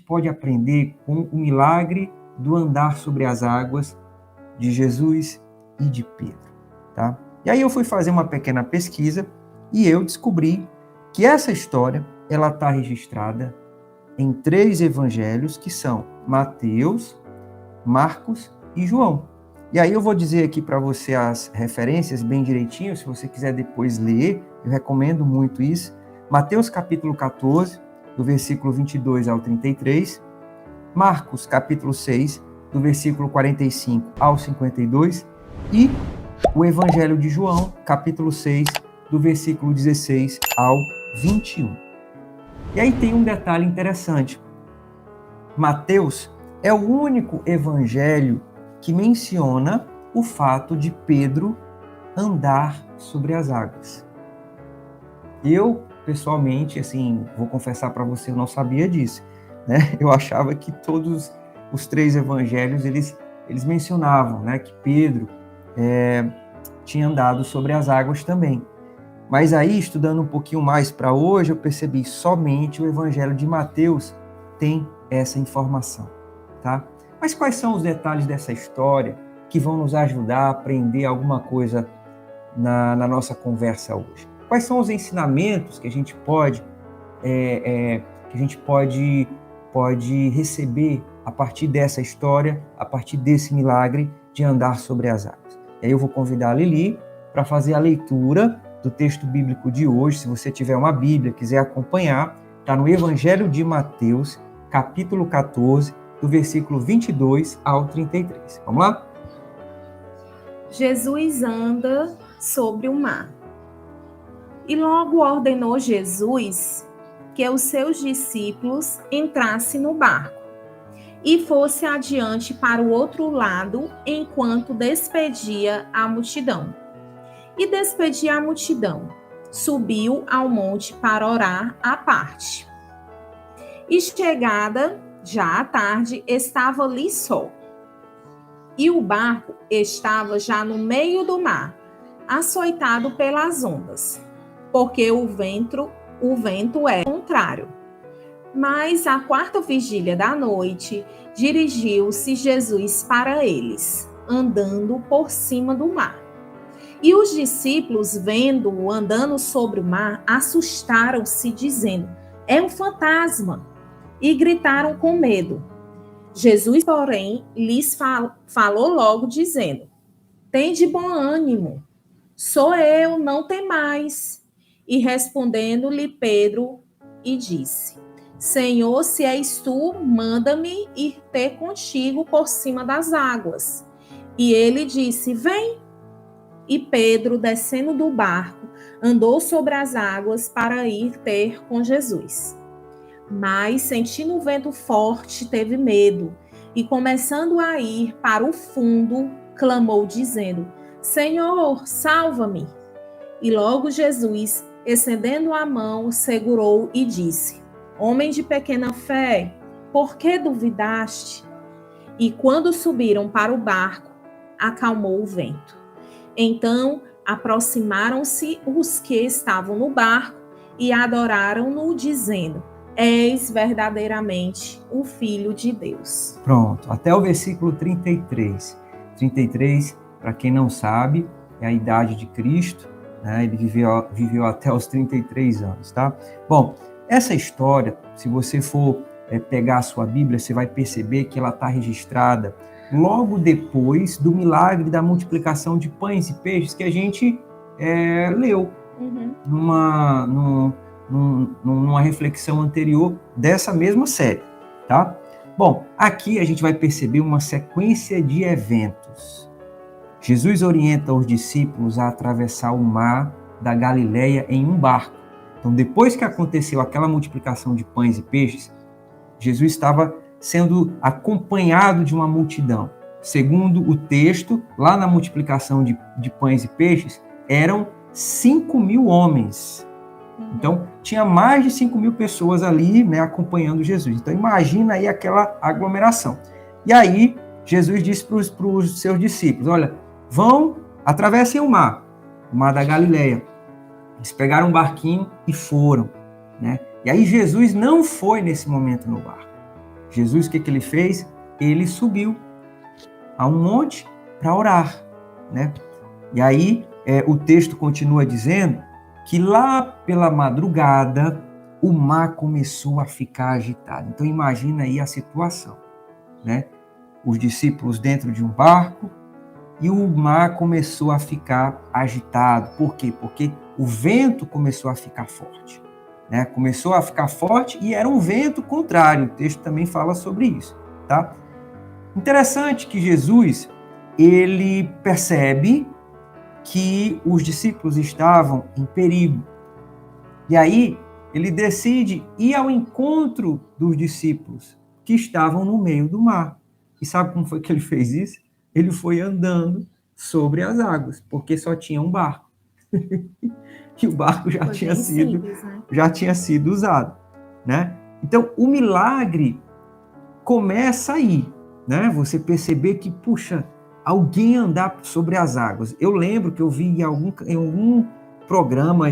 pode aprender com o milagre do andar sobre as águas de Jesus e de Pedro, tá? E aí eu fui fazer uma pequena pesquisa e eu descobri que essa história, ela está registrada em 3 evangelhos, que são Mateus, Marcos e João. E aí eu vou dizer aqui para você as referências bem direitinho, se você quiser depois ler, eu recomendo muito isso. Mateus capítulo 14, do versículo 22 ao 33, Marcos capítulo 6, do versículo 45 ao 52, e o Evangelho de João, capítulo 6, do versículo 16 ao 21. E aí tem um detalhe interessante. Mateus é o único evangelho que menciona o fato de Pedro andar sobre as águas. Eu, pessoalmente, assim, vou confessar para você, eu não sabia disso, né? Eu achava que todos os 3 evangelhos, eles mencionavam, né, que Pedro tinha andado sobre as águas também. Mas aí, estudando um pouquinho mais para hoje, eu percebi somente o Evangelho de Mateus tem essa informação, tá? Mas quais são os detalhes dessa história que vão nos ajudar a aprender alguma coisa na nossa conversa hoje? Quais são os ensinamentos que a gente pode receber a partir dessa história, a partir desse milagre de andar sobre as águas? E aí eu vou convidar a Lili para fazer a leitura do texto bíblico de hoje. Se você tiver uma Bíblia, quiser acompanhar, está no Evangelho de Mateus, capítulo 14, do versículo 22 ao 33. Vamos lá? Jesus anda sobre o mar. E logo ordenou Jesus que os seus discípulos entrassem no barco e fosse adiante para o outro lado, enquanto despedia a multidão. E despedia a multidão. Subiu ao monte para orar à parte. E chegada já à tarde, estava ali só. E o barco estava já no meio do mar, açoitado pelas ondas, porque o vento é contrário. Mas à 4ª vigília da noite, dirigiu-se Jesus para eles, andando por cima do mar. E os discípulos, vendo-o andando sobre o mar, assustaram-se, dizendo: é um fantasma, e gritaram com medo. Jesus, porém, lhes falou logo, dizendo: tende bom ânimo, sou eu, não temais. E respondendo-lhe Pedro, e disse: Senhor, se és tu, manda-me ir ter contigo por cima das águas. E ele disse: vem. E Pedro, descendo do barco, andou sobre as águas para ir ter com Jesus. Mas, sentindo o vento forte, teve medo, e começando a ir para o fundo, clamou, dizendo: Senhor, salva-me. E logo Jesus, estendendo a mão, segurou e disse: Homem de pequena fé, por que duvidaste? E quando subiram para o barco, acalmou o vento. Então aproximaram-se os que estavam no barco e adoraram-no, dizendo: És verdadeiramente o Filho de Deus. Pronto, até o versículo 33. 33, para quem não sabe, é a idade de Cristo, né? Ele viveu até os 33 anos, tá? Bom, essa história, se você for pegar a sua Bíblia, você vai perceber que ela está registrada logo depois do milagre da multiplicação de pães e peixes que a gente leu numa reflexão anterior dessa mesma série, tá? Bom, aqui a gente vai perceber uma sequência de eventos. Jesus orienta os discípulos a atravessar o mar da Galileia em um barco. Então, depois que aconteceu aquela multiplicação de pães e peixes, Jesus estava sendo acompanhado de uma multidão. Segundo o texto, lá na multiplicação de pães e peixes, eram 5.000 homens. Então, tinha mais de 5.000 pessoas ali, né, acompanhando Jesus. Então, imagina aí aquela aglomeração. E aí, Jesus disse para os seus discípulos: olha, atravessem o mar da Galileia. Eles pegaram um barquinho e foram, né? E aí Jesus não foi nesse momento no barco. Jesus, o que ele fez? Ele subiu a um monte para orar, né? E aí o texto continua dizendo que lá pela madrugada o mar começou a ficar agitado. Então imagina aí a situação, né? Os discípulos dentro de um barco e o mar começou a ficar agitado. Por quê? Porque o vento começou a ficar forte, né? Começou a ficar forte e era um vento contrário. O texto também fala sobre isso, tá? Interessante que Jesus, ele percebe que os discípulos estavam em perigo. E aí, ele decide ir ao encontro dos discípulos que estavam no meio do mar. E sabe como foi que ele fez isso? Ele foi andando sobre as águas, porque só tinha um barco. E o barco já tinha sido usado, né? Então, o milagre começa aí, né? Você perceber que, puxa, alguém andar sobre as águas. Eu lembro que eu vi em algum programa,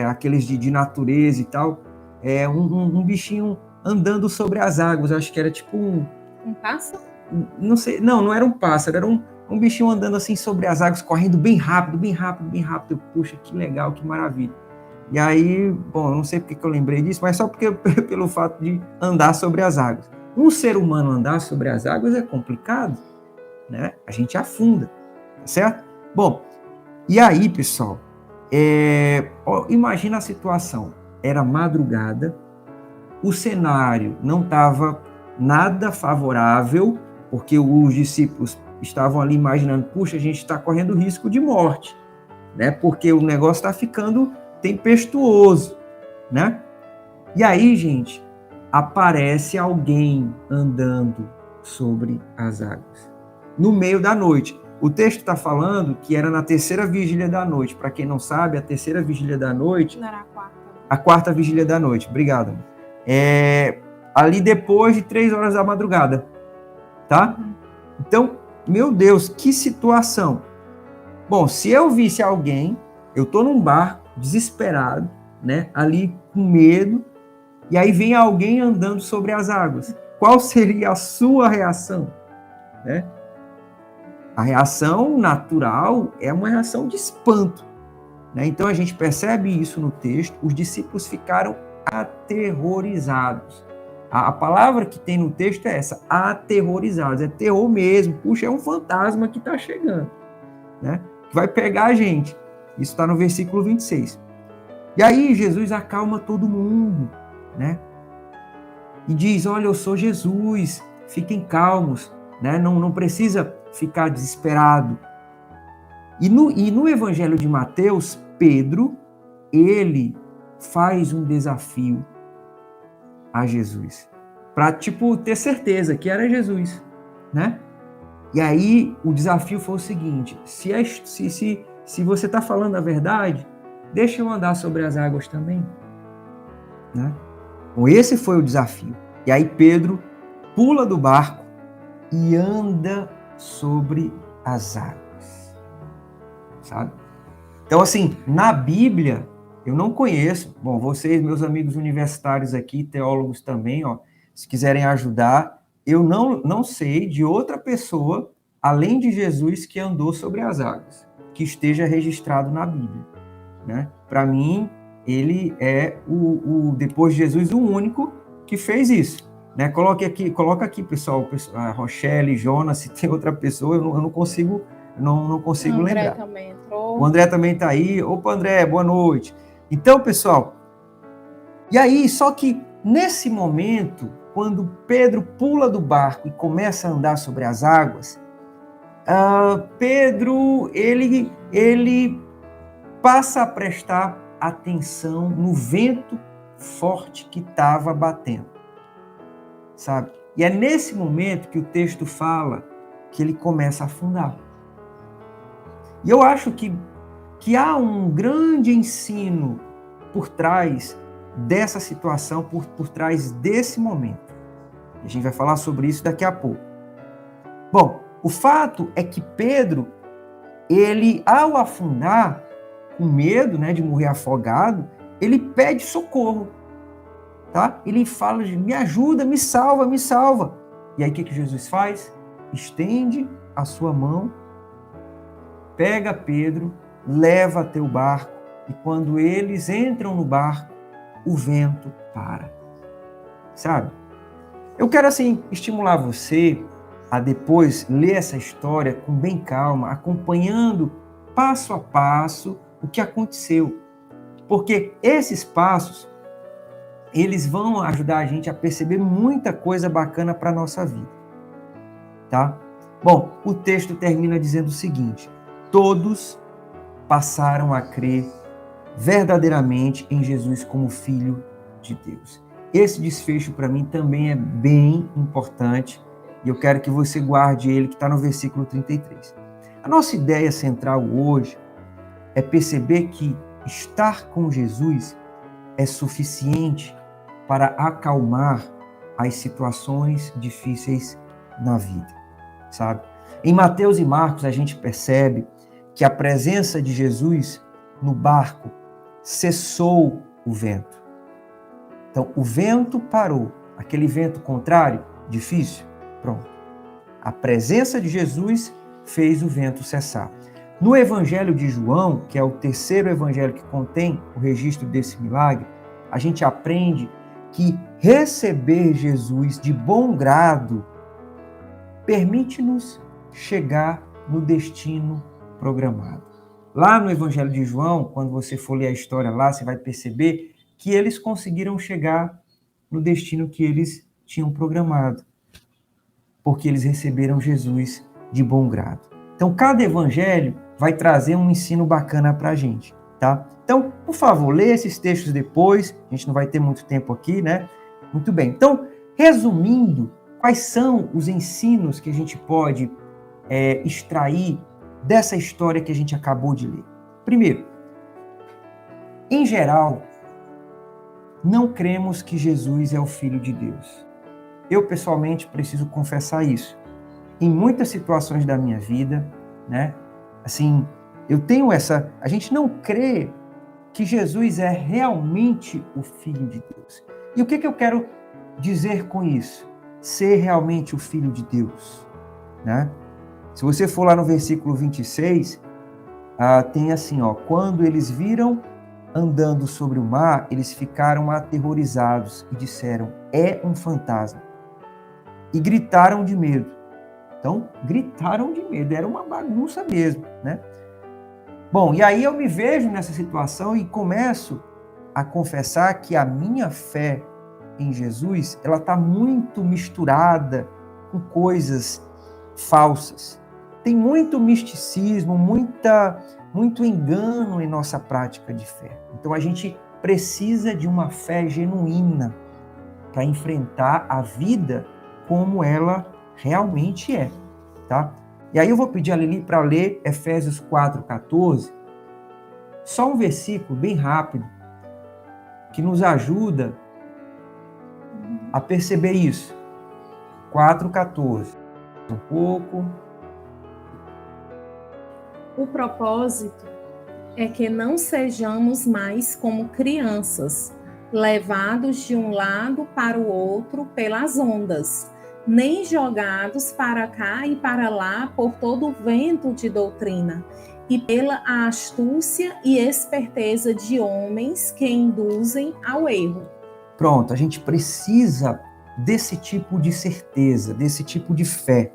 aqueles de natureza e tal, um bichinho andando sobre as águas. Acho que era tipo um pássaro? Não sei, não era um pássaro, era um bichinho andando assim sobre as águas, correndo bem rápido, bem rápido, bem rápido. Puxa, que legal, que maravilha. E aí, bom, eu não sei porque que eu lembrei disso, mas só porque pelo fato de andar sobre as águas. Um ser humano andar sobre as águas é complicado, né? A gente afunda, tá certo? Bom, e aí, pessoal, imagina a situação. Era madrugada, o cenário não estava nada favorável, porque os discípulos estavam ali imaginando, puxa, a gente está correndo risco de morte, né? Porque o negócio está ficando tempestuoso, né? E aí, gente, aparece alguém andando sobre as águas, no meio da noite. O texto está falando que era na terceira vigília da noite. Para quem não sabe, a terceira vigília da noite... Não era a quarta. A quarta vigília da noite, obrigado. Ali depois de 3 horas da madrugada, tá? Então, meu Deus, que situação. Bom, se eu visse alguém, eu tô num barco, desesperado, né? Ali com medo, e aí vem alguém andando sobre as águas. Qual seria a sua reação? Né? A reação natural é uma reação de espanto, né? Então a gente percebe isso no texto. Os discípulos ficaram aterrorizados. A palavra que tem no texto é essa, aterrorizados. É terror mesmo. Puxa, é um fantasma que está chegando, né? Que vai pegar a gente. Isso está no versículo 26. E aí Jesus acalma todo mundo, né? E diz, olha, eu sou Jesus, fiquem calmos, né? Não precisa ficar desesperado. E no Evangelho de Mateus, Pedro, ele faz um desafio a Jesus, para ter certeza que era Jesus, né? E aí o desafio foi o seguinte, se você está falando a verdade, deixa eu andar sobre as águas também, né? Então esse foi o desafio. E aí Pedro pula do barco e anda sobre as águas, sabe? Então assim, na Bíblia, eu não conheço, bom, vocês, meus amigos universitários aqui, teólogos também, ó, se quiserem ajudar, eu não sei de outra pessoa, além de Jesus, que andou sobre as águas, que esteja registrado na Bíblia, né? Para mim, ele é depois de Jesus, o único que fez isso, né? Coloca aqui, pessoal, a Rochelle, Jonas, se tem outra pessoa, eu não consigo lembrar. André também entrou. O André também está aí. Opa, André, boa noite. Então, pessoal, e aí, só que nesse momento, quando Pedro pula do barco e começa a andar sobre as águas, Pedro, ele passa a prestar atenção no vento forte que estava batendo, sabe? E é nesse momento que o texto fala que ele começa a afundar. E eu acho que há um grande ensino por trás dessa situação, por trás desse momento. A gente vai falar sobre isso daqui a pouco. Bom, o fato é que Pedro, ele, ao afundar, com medo, né, de morrer afogado, ele pede socorro. tá? Ele fala, me ajuda, me salva, me salva. E aí o que Jesus faz? Estende a sua mão, pega Pedro, leva até o barco, e quando eles entram no barco, o vento para. Sabe? Eu quero, assim, estimular você a depois ler essa história com bem calma, acompanhando passo a passo o que aconteceu. Porque esses passos, eles vão ajudar a gente a perceber muita coisa bacana para a nossa vida. Tá? Bom, o texto termina dizendo o seguinte: todos passaram a crer verdadeiramente em Jesus como Filho de Deus. Esse desfecho para mim também é bem importante e eu quero que você guarde ele, que está no versículo 33. A nossa ideia central hoje é perceber que estar com Jesus é suficiente para acalmar as situações difíceis na vida, sabe? Em Mateus e Marcos a gente percebe que a presença de Jesus no barco cessou o vento. Então, o vento parou. Aquele vento contrário, difícil, pronto. A presença de Jesus fez o vento cessar. No Evangelho de João, que é o terceiro evangelho que contém o registro desse milagre, a gente aprende que receber Jesus de bom grado permite-nos chegar no destino programado. Lá no Evangelho de João, quando você for ler a história lá, você vai perceber que eles conseguiram chegar no destino que eles tinham programado, porque eles receberam Jesus de bom grado. Então, cada evangelho vai trazer um ensino bacana para a gente, tá? Então, por favor, leia esses textos depois, a gente não vai ter muito tempo aqui, né? Muito bem. Então, resumindo, quais são os ensinos que a gente pode extrair dessa história que a gente acabou de ler? Primeiro, em geral, não cremos que Jesus é o Filho de Deus. Eu, pessoalmente, preciso confessar isso. Em muitas situações da minha vida, né? Assim, eu tenho essa... A gente não crê que Jesus é realmente o Filho de Deus. E o que eu quero dizer com isso? Ser realmente o Filho de Deus, né? Se você for lá no versículo 26, tem assim, ó: quando eles viram andando sobre o mar, eles ficaram aterrorizados e disseram: é um fantasma. E gritaram de medo. Então, gritaram de medo, era uma bagunça mesmo, né? Bom, e aí eu me vejo nessa situação e começo a confessar que a minha fé em Jesus, ela está muito misturada com coisas falsas. Tem muito misticismo, muito engano em nossa prática de fé. Então a gente precisa de uma fé genuína para enfrentar a vida como ela realmente é, tá? E aí eu vou pedir a Lili para ler Efésios 4:14, só um versículo bem rápido, que nos ajuda a perceber isso. 4:14. Um pouco. O propósito é que não sejamos mais como crianças, levados de um lado para o outro pelas ondas, nem jogados para cá e para lá por todo o vento de doutrina, e pela astúcia e esperteza de homens que induzem ao erro. Pronto, a gente precisa desse tipo de certeza, desse tipo de fé,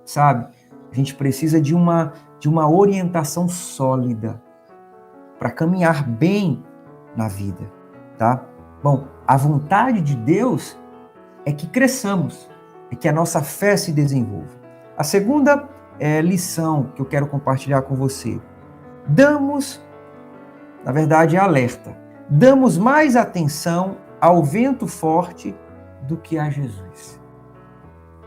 sabe? A gente precisa de uma orientação sólida para caminhar bem na vida, tá? Bom, a vontade de Deus é que cresçamos, é que a nossa fé se desenvolva. A segunda lição que eu quero compartilhar com você: alerta, damos mais atenção ao vento forte do que a Jesus.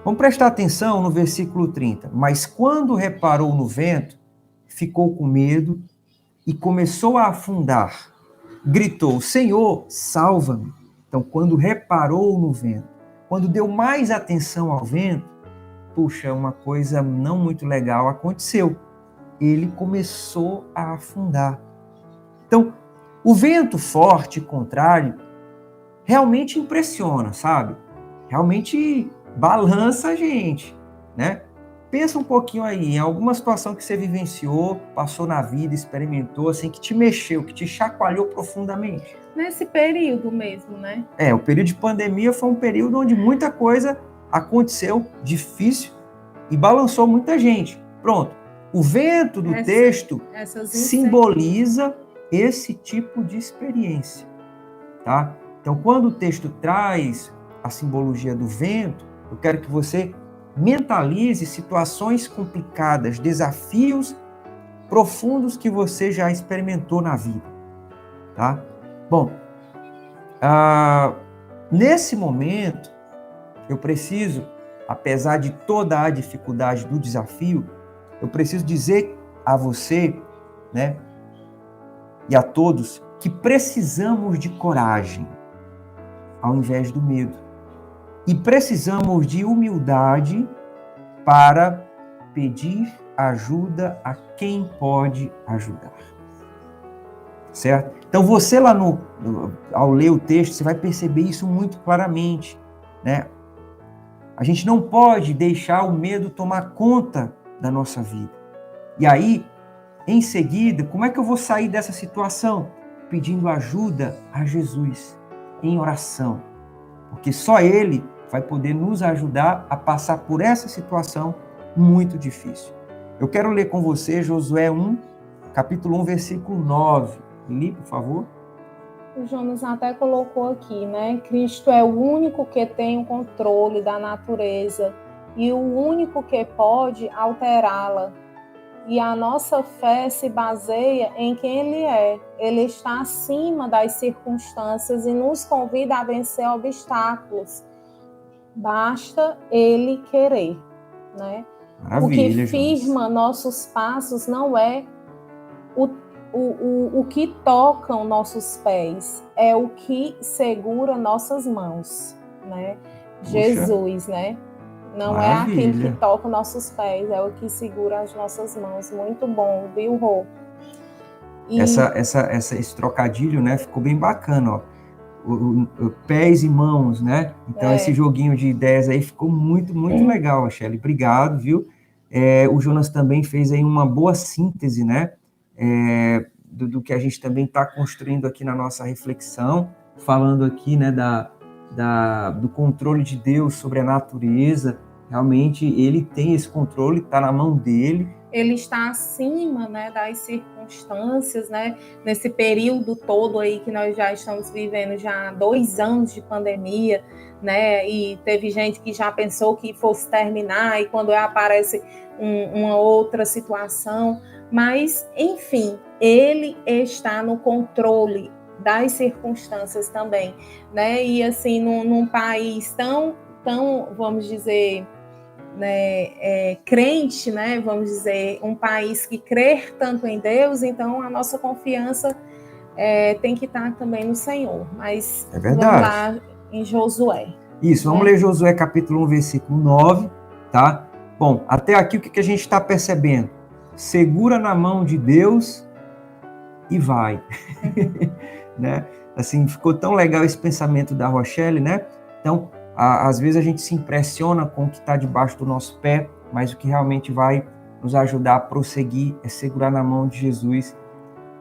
Vamos prestar atenção no versículo 30. Mas quando reparou no vento, ficou com medo e começou a afundar. Gritou: Senhor, salva-me. Então, quando reparou no vento, quando deu mais atenção ao vento, puxa, uma coisa não muito legal aconteceu. Ele começou a afundar. Então, o vento forte, contrário, realmente impressiona, sabe? Realmente balança a gente, né? Pensa um pouquinho aí, em alguma situação que você vivenciou, passou na vida, experimentou, assim, que te mexeu, que te chacoalhou profundamente. Nesse período mesmo, né? O período de pandemia foi um período onde muita coisa aconteceu, difícil, e balançou muita gente. Pronto. O vento do texto simboliza esse tipo de experiência, tá? Então, quando o texto traz a simbologia do vento, eu quero que você mentalize situações complicadas, desafios profundos que você já experimentou na vida, tá? Bom, nesse momento, eu preciso, apesar de toda a dificuldade do desafio, eu preciso dizer a você, né, e a todos, que precisamos de coragem, ao invés do medo. E precisamos de humildade para pedir ajuda a quem pode ajudar. Certo? Então você lá ao ler o texto, você vai perceber isso muito claramente, né? A gente não pode deixar o medo tomar conta da nossa vida. E aí, em seguida, como é que eu vou sair dessa situação? Pedindo ajuda a Jesus, em oração. Porque só Ele vai poder nos ajudar a passar por essa situação muito difícil. Eu quero ler com você Josué 1, capítulo 1, versículo 9. Li, por favor. O Jonas até colocou aqui, né? Cristo é o único que tem o controle da natureza e o único que pode alterá-la. E a nossa fé se baseia em quem Ele é. Ele está acima das circunstâncias e nos convida a vencer obstáculos. Basta Ele querer, né? Maravilha, o que firma Jonas. Nossos passos não é o que toca os nossos pés, é o que segura nossas mãos, né? Puxa. Jesus, né? Não Maravilha. É aquele que toca nossos pés, é o que segura as nossas mãos. Muito bom, viu, Rô? Esse trocadilho, né, ficou bem bacana, ó. Pés e mãos, né? Então, esse joguinho de ideias aí ficou muito, muito legal, Shelly. Obrigado, viu? O Jonas também fez aí uma boa síntese, né? Do que a gente também está construindo aqui na nossa reflexão, falando aqui, né, do controle de Deus sobre a natureza. Realmente, Ele tem esse controle, está na mão dele. Ele está acima, né, das circunstâncias, né, nesse período todo aí que nós já estamos vivendo, já há 2 anos de pandemia, né, e teve gente que já pensou que fosse terminar, e quando aparece uma outra situação, mas, enfim, Ele está no controle das circunstâncias também, né, e assim, num país tão, vamos dizer, né, crente, né, vamos dizer, um país que crê tanto em Deus, então a nossa confiança tem que estar também no Senhor. Mas vamos lá em Josué. Isso, vamos ler Josué capítulo 1, versículo 9, tá? Bom, até aqui o que a gente está percebendo? Segura na mão de Deus e vai. Né? Assim, ficou tão legal esse pensamento da Rochelle, né? Então, às vezes a gente se impressiona com o que está debaixo do nosso pé, mas o que realmente vai nos ajudar a prosseguir é segurar na mão de Jesus.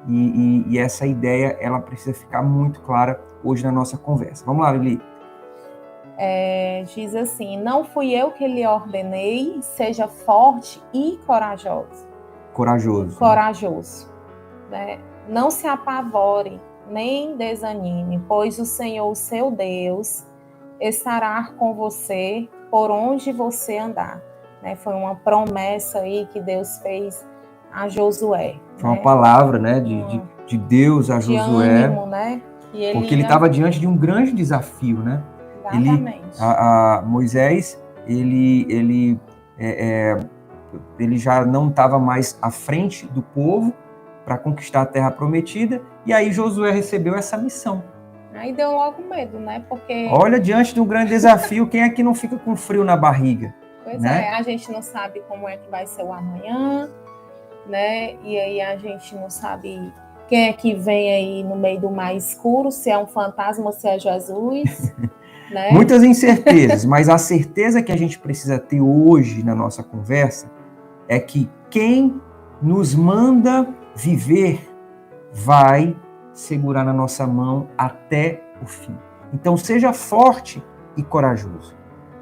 E essa ideia, ela precisa ficar muito clara hoje na nossa conversa. Vamos lá, Lili. Diz assim: não fui eu que lhe ordenei, seja forte e corajoso. Corajoso. Né? Não se apavore, nem desanime, pois o Senhor, seu Deus, estará com você por onde você andar. Né? Foi uma promessa aí que Deus fez a Josué. Foi uma palavra, né, de Deus a Josué, ânimo, né? Porque ele estava diante de um grande desafio, né? Exatamente. Moisés, ele já não estava mais à frente do povo para conquistar a terra prometida, e aí Josué recebeu essa missão. Aí deu logo medo, né? Porque... Olha, diante de um grande desafio, quem é que não fica com frio na barriga? Pois né? A gente não sabe como é que vai ser o amanhã, né? E aí a gente não sabe quem é que vem aí no meio do mar escuro, se é um fantasma ou se é Jesus, né? Muitas incertezas, mas a certeza que a gente precisa ter hoje na nossa conversa é que quem nos manda viver vai segurar na nossa mão até o fim. Então seja forte e corajoso,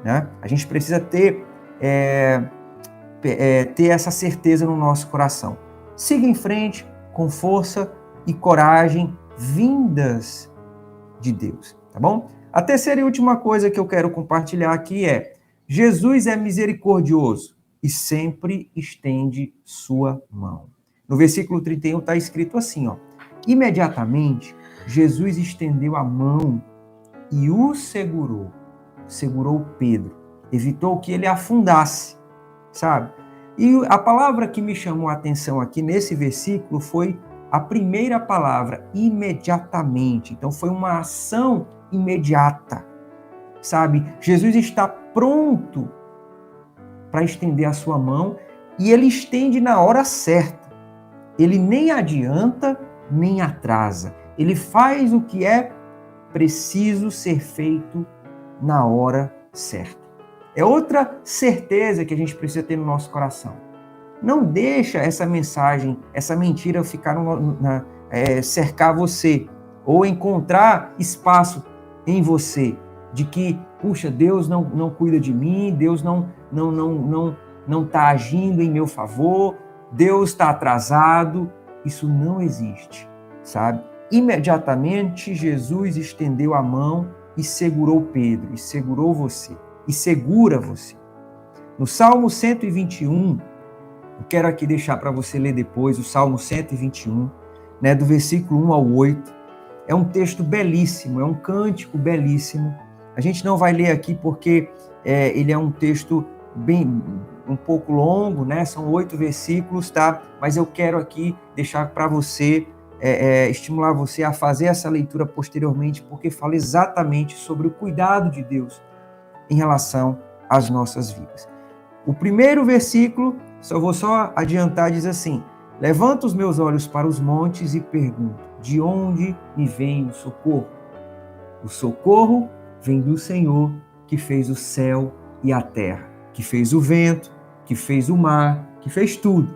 né? A gente precisa ter essa certeza no nosso coração. Siga em frente com força e coragem vindas de Deus, tá bom? A terceira e última coisa que eu quero compartilhar aqui é: Jesus é misericordioso e sempre estende sua mão. No versículo 31 está escrito assim, ó: imediatamente Jesus estendeu a mão e o segurou Pedro, evitou que ele afundasse, sabe? E a palavra que me chamou a atenção aqui nesse versículo foi a primeira palavra, imediatamente. Então foi uma ação imediata, sabe? Jesus está pronto para estender a sua mão e ele estende na hora certa. Ele nem adianta, nem atrasa. Ele faz o que é preciso ser feito na hora certa. É outra certeza que a gente precisa ter no nosso coração. Não deixa essa mensagem, essa mentira ficar cercar você ou encontrar espaço em você de que, puxa, Deus não cuida de mim, Deus não está agindo em meu favor, Deus está atrasado. Isso não existe, sabe? Imediatamente Jesus estendeu a mão e segurou Pedro, e segurou você, e segura você. No Salmo 121, eu quero aqui deixar para você ler depois, o Salmo 121, né, do versículo 1 ao 8. É um texto belíssimo, é um cântico belíssimo. A gente não vai ler aqui porque ele é um texto um pouco longo, né? São 8 versículos, tá? Mas eu quero aqui deixar para você, estimular você a fazer essa leitura posteriormente, porque fala exatamente sobre o cuidado de Deus em relação às nossas vidas. O primeiro versículo, vou só adiantar, diz assim: levanto os meus olhos para os montes e pergunto, de onde me vem o socorro? O socorro vem do Senhor, que fez o céu e a terra, que fez o vento, que fez o mar, que fez tudo,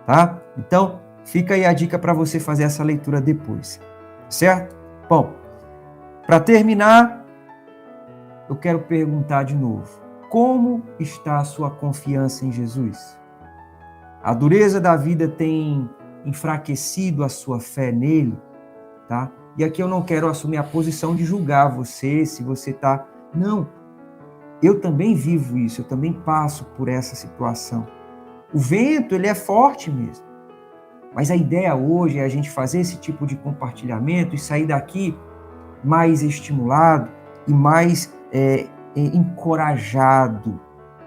tá? Então, fica aí a dica para você fazer essa leitura depois, certo? Bom, para terminar, eu quero perguntar de novo: como está a sua confiança em Jesus? A dureza da vida tem enfraquecido a sua fé nele, tá? E aqui eu não quero assumir a posição de julgar você, se você está... Não, eu também vivo isso, eu também passo por essa situação. O vento, ele é forte mesmo. Mas a ideia hoje é a gente fazer esse tipo de compartilhamento e sair daqui mais estimulado e mais encorajado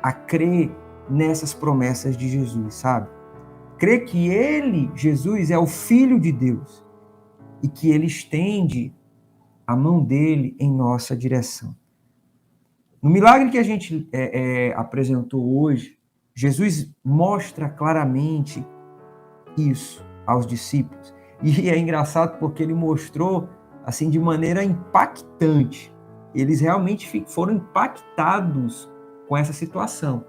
a crer nessas promessas de Jesus, sabe? Crer que ele, Jesus, é o Filho de Deus e que ele estende a mão dele em nossa direção. No milagre que a gente apresentou hoje, Jesus mostra claramente isso aos discípulos. E é engraçado porque ele mostrou assim de maneira impactante. Eles realmente foram impactados com essa situação,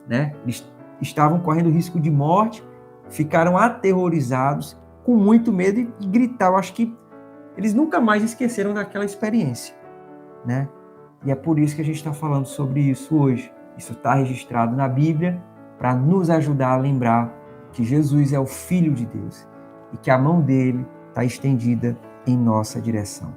né? Eles estavam correndo risco de morte, ficaram aterrorizados, com muito medo e gritavam. Acho que eles nunca mais esqueceram daquela experiência, né? E é por isso que a gente está falando sobre isso hoje. Isso está registrado na Bíblia para nos ajudar a lembrar que Jesus é o Filho de Deus e que a mão dele está estendida em nossa direção.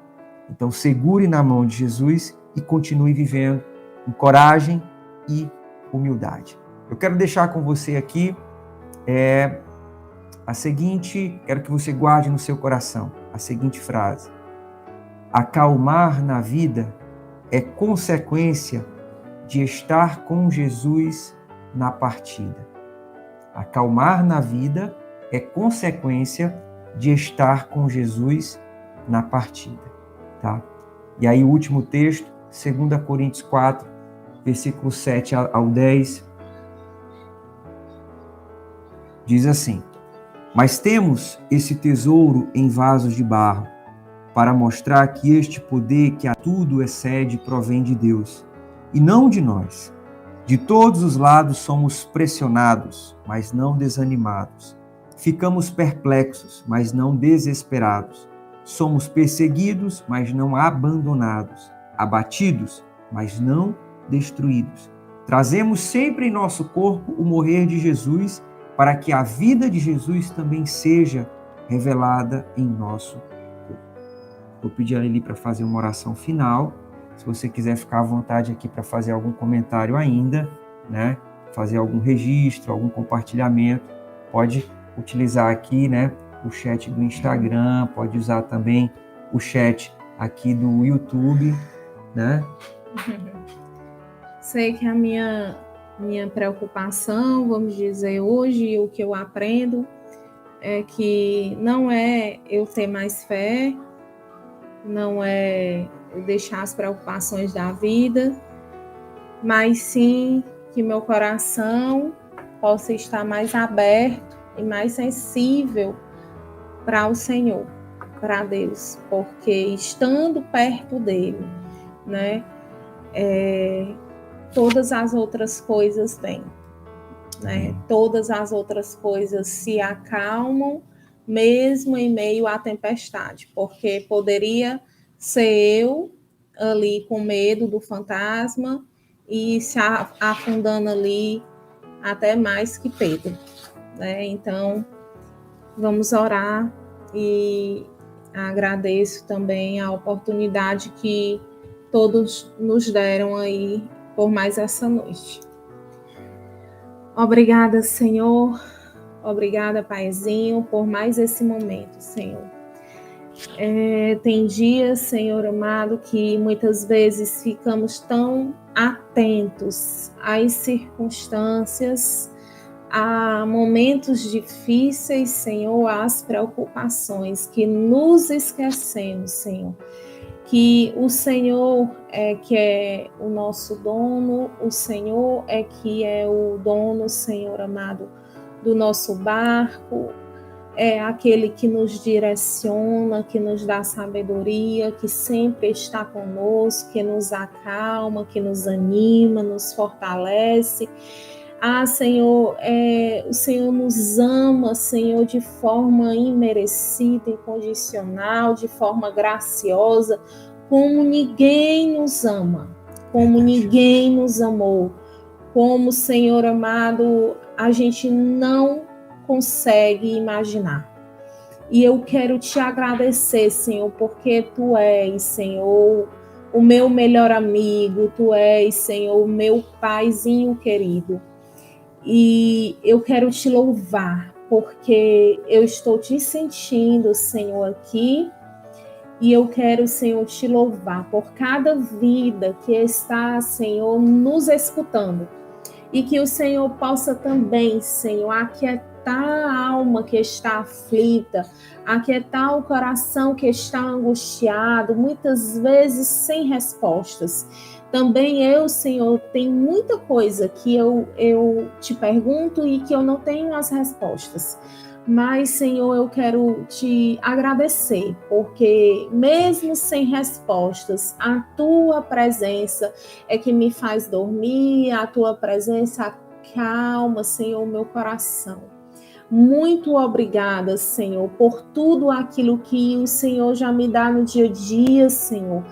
Então, segure na mão de Jesus e continue vivendo com coragem e humildade. Eu quero deixar com você aqui a seguinte, quero que você guarde no seu coração a seguinte frase: acalmar na vida é consequência de estar com Jesus na partida. Acalmar na vida é consequência de estar com Jesus na partida, tá? E aí o último texto, 2 Coríntios 4, versículo 7 ao 10, diz assim: Mas temos esse tesouro em vasos de barro, para mostrar que este poder que a tudo excede provém de Deus, e não de nós. De todos os lados somos pressionados, mas não desanimados. Ficamos perplexos, mas não desesperados. Somos perseguidos, mas não abandonados. Abatidos, mas não destruídos. Trazemos sempre em nosso corpo o morrer de Jesus, para que a vida de Jesus também seja revelada em nosso corpo. Vou pedir a Lili para fazer uma oração final. Se você quiser ficar à vontade aqui para fazer algum comentário ainda, né? Fazer algum registro, algum compartilhamento, pode utilizar aqui, né, o chat do Instagram, pode usar também o chat aqui do YouTube, né? Sei que a minha preocupação, vamos dizer, hoje, o que eu aprendo é que não é eu ter mais fé, não é eu deixar as preocupações da vida, mas sim que meu coração possa estar mais aberto e mais sensível para o Senhor, para Deus, porque estando perto dele, né, todas as outras coisas vêm, né? Todas as outras coisas se acalmam, mesmo em meio à tempestade, porque poderia ser eu ali com medo do fantasma e se afundando ali até mais que Pedro, né? Então, vamos orar e agradeço também a oportunidade que todos nos deram aí por mais essa noite. Obrigada, Senhor. Obrigada, Paizinho, por mais esse momento, Senhor. Tem dias, Senhor amado, que muitas vezes ficamos tão atentos às circunstâncias, a momentos difíceis, Senhor, às preocupações, que nos esquecemos, Senhor, que o Senhor é que é o nosso dono, o Senhor é que é o dono, Senhor amado, do nosso barco, é aquele que nos direciona, que nos dá sabedoria, que sempre está conosco, que nos acalma, que nos anima, nos fortalece. Senhor, o Senhor nos ama, Senhor, de forma imerecida, incondicional, de forma graciosa, como ninguém nos ama, como ninguém nos amou, como, Senhor amado, a gente não consegue imaginar. E eu quero te agradecer, Senhor, porque Tu és, Senhor, o meu melhor amigo, Tu és, Senhor, o meu paizinho querido. E eu quero te louvar, porque eu estou te sentindo, Senhor, aqui. E eu quero, Senhor, te louvar por cada vida que está, Senhor, nos escutando. E que o Senhor possa também, Senhor, aquietar a alma que está aflita, aquietar o coração que está angustiado, muitas vezes sem respostas. Também eu, Senhor, tem muita coisa que eu te pergunto e que eu não tenho as respostas. Mas, Senhor, eu quero te agradecer, porque mesmo sem respostas, a Tua presença é que me faz dormir, a Tua presença acalma, Senhor, o meu coração. Muito obrigada, Senhor, por tudo aquilo que o Senhor já me dá no dia a dia, Senhor.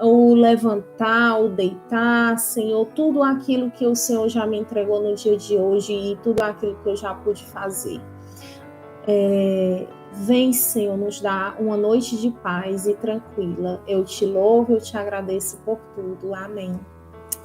O levantar, o deitar, Senhor, tudo aquilo que o Senhor já me entregou no dia de hoje e tudo aquilo que eu já pude fazer. Vem, Senhor, nos dar uma noite de paz e tranquila. Eu te louvo, eu te agradeço por tudo. Amém.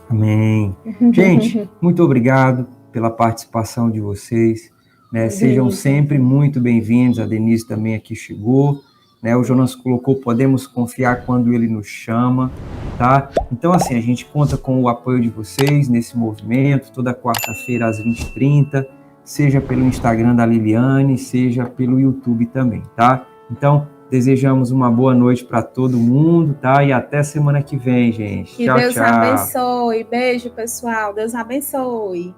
Amém. Gente, muito obrigado pela participação de vocês. Né? Sejam sempre muito bem-vindos. A Denise também aqui chegou. Né? O Jonas colocou, podemos confiar quando ele nos chama. Tá? Então, assim, a gente conta com o apoio de vocês nesse movimento, toda quarta-feira às 20h30. Seja pelo Instagram da Liliane, seja pelo YouTube também, tá? Então, desejamos uma boa noite para todo mundo, tá? E até semana que vem, gente. Que Deus abençoe. Beijo, pessoal. Deus abençoe.